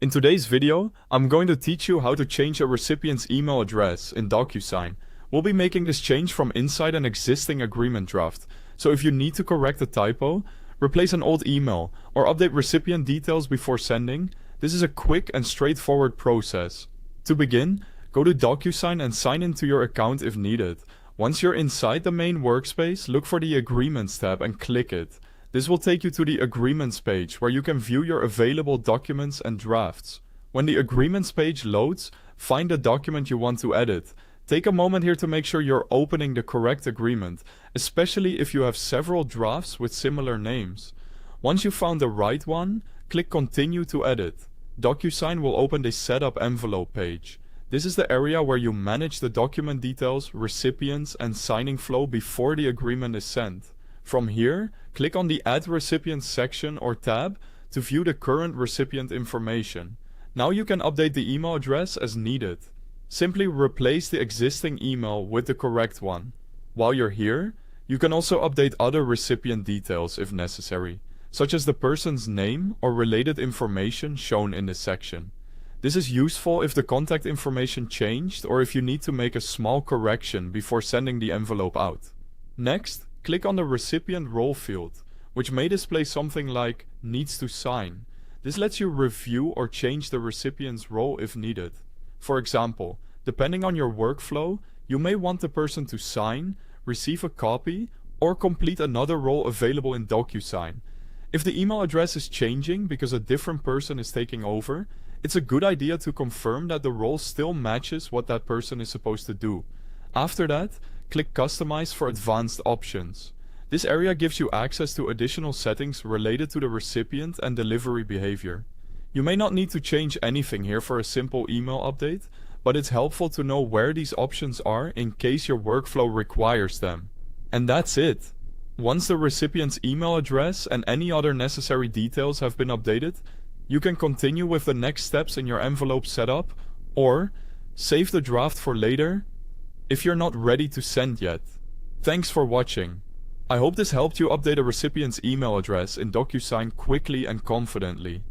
In today's video, I'm going to teach you how to change a recipient's email address in DocuSign. We'll be making this change from inside an existing agreement draft. So if you need to correct a typo, replace an old email, or update recipient details before sending, this is a quick and straightforward process. To begin, go to DocuSign and sign into your account if needed. Once you're inside the main workspace, look for the Agreements tab and click it. This will take you to the Agreements page, where you can view your available documents and drafts. When the Agreements page loads, find the document you want to edit. Take a moment here to make sure you're opening the correct agreement, especially if you have several drafts with similar names. Once you found the right one, click Continue to edit. DocuSign will open the Setup Envelope page. This is the area where you manage the document details, recipients, and signing flow before the agreement is sent. From here, click on the Add Recipient section or tab to view the current recipient information. Now you can update the email address as needed. Simply replace the existing email with the correct one. While you're here, you can also update other recipient details if necessary, such as the person's name or related information shown in this section. This is useful if the contact information changed or if you need to make a small correction before sending the envelope out. Next, click on the recipient role field, which may display something like needs to sign. This lets you review or change the recipient's role if needed. For example, depending on your workflow, you may want the person to sign, receive a copy, or complete another role available in DocuSign. If the email address is changing because a different person is taking over, it's a good idea to confirm that the role still matches what that person is supposed to do. After that, click Customize for advanced options. This area gives you access to additional settings related to the recipient and delivery behavior. You may not need to change anything here for a simple email update, but it's helpful to know where these options are in case your workflow requires them. And that's it. Once the recipient's email address and any other necessary details have been updated, you can continue with the next steps in your envelope setup, or save the draft for later if you're not ready to send yet. Thanks for watching. I hope this helped you update a recipient's email address in DocuSign quickly and confidently.